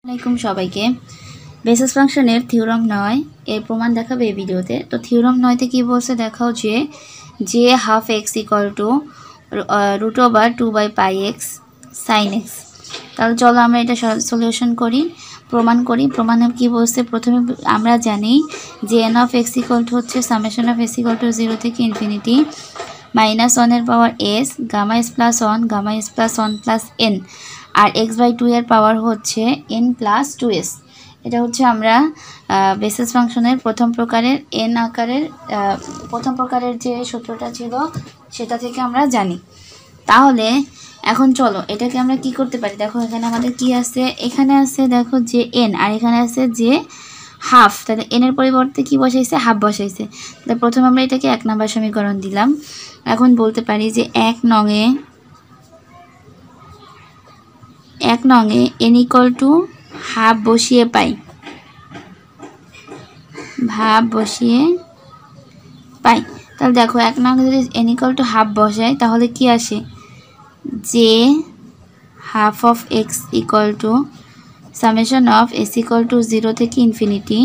আসসালামাইকুম সবাইকে। বেসিস ফাংশনের থিওরাম 9 এর প্রমাণ দেখাবে এই ভিডিওতে। তো থিওরাম 9 তে কি বলছে দেখাও যে half x equal to root over 2/πx sin x। তাহলে চলো আমরা এটা সলিউশন করি, প্রমাণ করি। প্রমাণে কি বলছে, প্রথমে আমরা জানি যে n of x equal to হচ্ছে summation of s equal to 0 থেকে ইনফিনিটি -1 এর power s gamma s plus 1 gamma s plus 1 plus n আর x/2 এর পাওয়ার হচ্ছে n প্লাস 2s। এটা হচ্ছে আমরা বেসিস ফাংশনের প্রথম প্রকারের যে সূত্রটা ছিল সেটা থেকে আমরা জানি। তাহলে এখন চলো এটাকে আমরা কি করতে পারি। দেখো এখানে আমাদের কি আছে, এখানে আছে দেখো যে n আর এখানে আছে যে হাফ। তাহলে n এর পরিবর্তে কি বসাইছে, হাফ বসাইছে। তাহলে প্রথমে আমরা এটাকে 1 নম্বর সমীকরণ দিলাম। এখন বলতে পারি যে 1 নং এ n ইকুয়াল টু হাফ বসিয়ে পাই, তাহলে দেখো 1 নং যদি n ইকুয়াল টু হাফ বসাই তাহলে কি আসে, যে half of x equal to summation of s equal to 0 থেকে ইনফিনিটি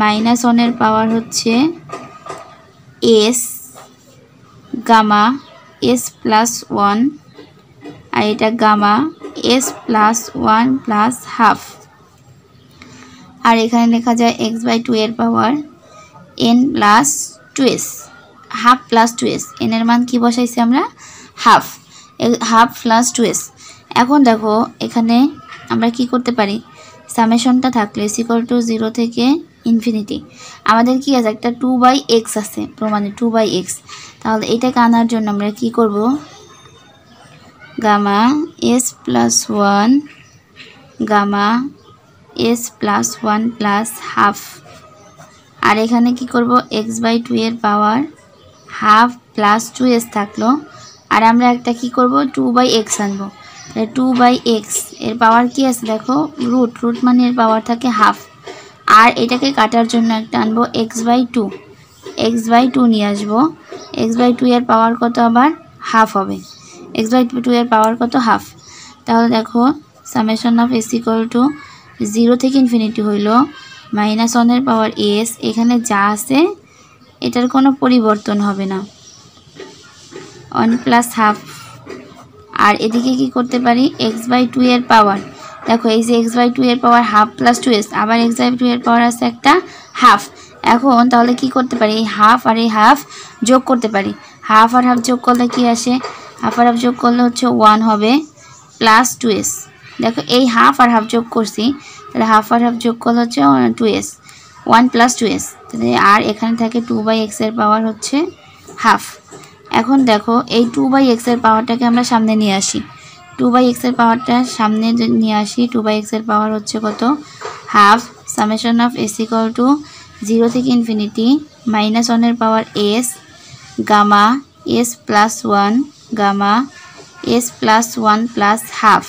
-1 এর পাওয়ার হচ্ছে s গামা s প্লাস 1 আর এটা gamma s plus 1 plus half. আর এখানে লেখা যায় x/2 এর power n plus 2s, half plus 2s। n এর মান কি বসাইছি আমরা, হাফ প্লাস 2s। এখন দেখো এখানে আমরা কি করতে পারি, সামেশনটা থাকলে s ইকুয়াল টু 0 থেকে ইনফিনিটি আমাদের কি আছে, একটা 2/x আছে প্রমাণে 2/x। তাহলে এটাকে আনার জন্য আমরা কি করব, gamma s plus 1 gamma s plus 1 plus half. আর এখানে কি করব, x/2 এর পাওয়ার হাফ প্লাস 2s থাকলো। আর আমরা একটা কি করব, 2/x আনবো। তাহলে 2/x এর পাওয়ার কি আছে দেখো, রুট মানে এর পাওয়ার থাকে হাফ। আর এটাকে কাটার জন্য একটা আনবো x/2 নিয়ে আসবো। x/2 এর পাওয়ার কত, আবার হাফ হবে। x/2 এর পাওয়ার কত, হাফ। তাহলে দেখো summation of s equal to 0 থেকে ইনফিনিটি হইল -1 এর পাওয়ার s, এখানে যা আছে এটার কোনো পরিবর্তন হবে না, 1 প্লাস হাফ। আর এদিকে কি করতে পারি, x/2 এর পাওয়ার, দেখো এই যে x/2 এর পাওয়ার হাফ প্লাস 2s, আবার x/2 এর পাওয়ার আছে একটা হাফ। এখন তাহলে কি করতে পারি, এই হাফ আর এই হাফ যোগ করতে পারি। হাফ আর হাফ যোগ করলে কি আসে, হাফ আর হাফ যোগ করলে হচ্ছে 1 হবে প্লাস 2s। দেখো এই হাফ আর হাফ যোগ করছি, তাহলে হাফ আর হাফ যোগ করলে হচ্ছে 2s, 1 প্লাস 2s। তাহলে আর এখানে থাকে 2/x এর পাওয়ার হচ্ছে হাফ। এখন দেখো এই 2/x এর পাওয়ারটাকে আমরা সামনে নিয়ে আসি, 2/x এর পাওয়ারটা সামনে নিয়ে আসি। 2/x এর পাওয়ার হচ্ছে কত, half summation of s equal to 0 থেকে ইনফিনিটি -1 এর power s gamma s plus 1 gamma s plus 1 plus half.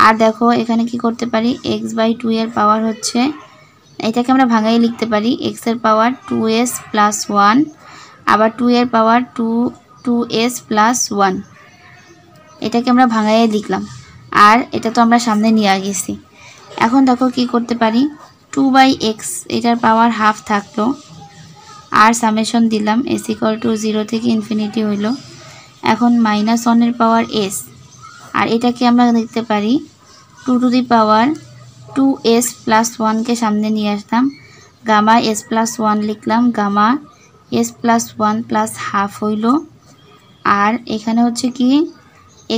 আর দেখো এখানে কি করতে পারি, x/2 এর পাওয়ার হচ্ছে, এটাকে আমরা ভাঙাই লিখতে পারি, x এর পাওয়ার 2s প্লাস 1 আবার 2 এর পাওয়ার 2s প্লাস 1, এটাকে আমরা ভাঙাইয়ে লিখলাম। আর এটা তো আমরা সামনে নিয়ে গেছি। এখন দেখো কি করতে পারি, 2/x এটার পাওয়ার হাফ থাকলো আর সামেশন দিলাম s ইকুয়াল টু 0 থেকে ইনফিনিটি হইল। এখন -1 এর পাওয়ার s, আর এটাকে আমরা লিখতে পারি 2 to the power 2s plus 1কে সামনে নিয়ে আসলাম, গামা s প্লাস 1 লিখলাম, gamma s plus 1 plus half হইল। আর এখানে হচ্ছে কি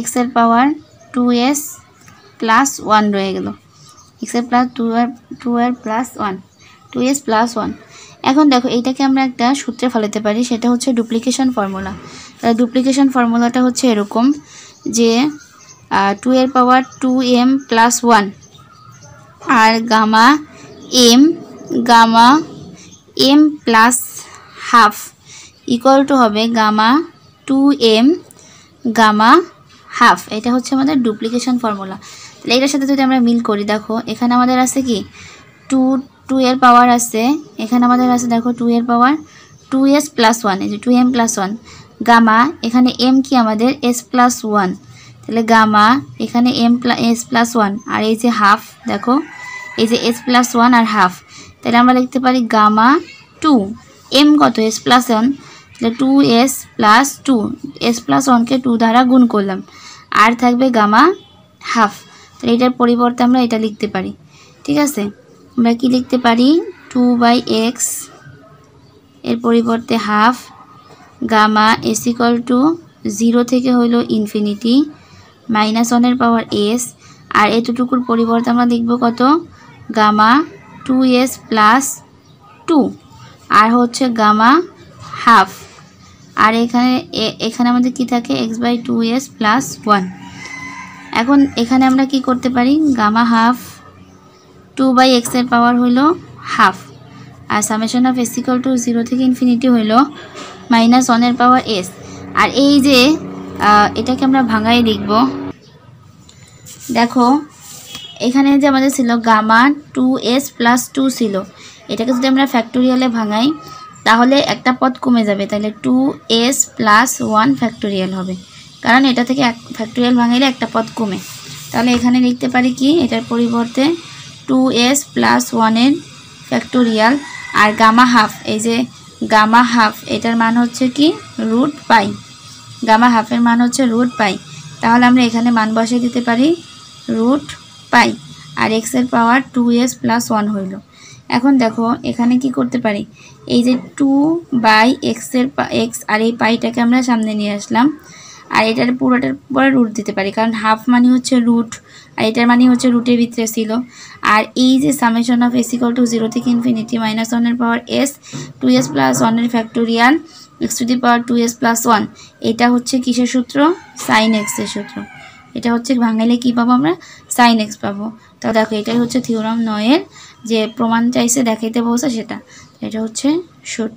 x এর পাওয়ার 2s প্লাস 1 রয়ে গেল, x এর প্লাস 2 এর প্লাস 1, 2s প্লাস 1। এখন দেখো এইটাকে আমরা একটা সূত্রে ফেলাতে পারি, সেটা হচ্ছে ডুপ্লিকেশন ফর্মুলা। তাহলে ডুপ্লিকেশন ফর্মুলাটা হচ্ছে এরকম যে 2 এর পাওয়ার 2m প্লাস 1 আর gamma m plus half equal to হবে গামা 2m গামা হাফ। এটা হচ্ছে আমাদের ডুপ্লিকেশন ফর্মুলা। তাহলে এটার সাথে যদি আমরা মিল করি, দেখো এখানে আমাদের আছে কি 2 এর পাওয়ার আছে, এখানে আমাদের আছে দেখো 2 এর পাওয়ার 2s প্লাস 1, এই যে 2m প্লাস 1 গামা, এখানে m কি আমাদের s প্লাস 1, তাহলে গামা এখানে s প্লাস 1 আর এই যে হাফ, দেখো এই যে s প্লাস 1 আর হাফ, তাহলে আমরা লিখতে পারি গামা 2, m কত s প্লাস 1, তাহলে 2s প্লাস 2, s প্লাস 1কে 2 দ্বারা গুণ করলাম, আর থাকবে গামা হাফ। তাহলে এটার পরিবর্তে আমরা এটা লিখতে পারি। ঠিক আছে, আমরা কি লিখতে পারি 2/x এর পরিবর্তে half, gamma s equal to 0 থেকে হইল ইনফিনিটি -1 এর পাওয়ার s, আর এতটুকুর পরিবর্তে আমরা লিখব কত গামা 2s প্লাস 2 আর হচ্ছে গামা হাফ, আর এখানে আমাদের কি থাকে x/2s প্লাস 1। এখন এখানে আমরা কি করতে পারি গামা হাফ 2/x এর পাওয়ার হইল হাফ, আর summation of s equal to 0 থেকে ইনফিনিটি হইল -1 এর পাওয়ার s, আর এই যে এটাকে আমরা ভাঙাই লিখব। দেখো এখানে যে আমাদের ছিল গামা 2s প্লাস 2 ছিল, এটাকে যদি আমরা ফ্যাক্টোরিয়ালে ভাঙাই তাহলে একটা পদ কমে যাবে, তাহলে 2s প্লাস 1 ফ্যাক্টোরিয়াল হবে, কারণ এটা থেকে ফ্যাক্টোরিয়াল ভাঙাইলে একটা পদ কমে। তাহলে এখানে লিখতে পারি কি এটার পরিবর্তে 2s প্লাস 1 এর ফ্যাক্টোরিয়াল, আর গামা হাফ, এই যে গামা হাফ এটার মান হচ্ছে কি রুট পাই, গামা হাফের মান হচ্ছে রুট পাই। তাহলে আমরা এখানে মান বসিয়ে দিতে পারি রুট পাই, আর x এর পাওয়ার 2s প্লাস 1 হইল। এখন দেখো এখানে কি করতে পারি, এই যে 2/x এর x আর এই পাইটাকে আমরা সামনে নিয়ে আসলাম, আর এটার পুরোটার পরে রুট দিতে পারি, কারণ হাফ মানে হচ্ছে রুট আর এটার মানে হচ্ছে রুটের ভিতরে ছিল। আর এই যে summation of s equal to 0 থেকে ইনফিনিটি -1 এর পাওয়ার s 2s প্লাস 1 এর factorial x to the power 2s plus 1, এটা হচ্ছে কিসের সূত্র sin x এর সূত্র। এটা হচ্ছে ভাঙাইলে কি পাবো আমরা sin x পাবো। তো দেখো এটাই হচ্ছে থিওরাম 9 এর যে প্রমাণ চাইছে দেখাইতে বলছে সেটা, এটা হচ্ছে শুট।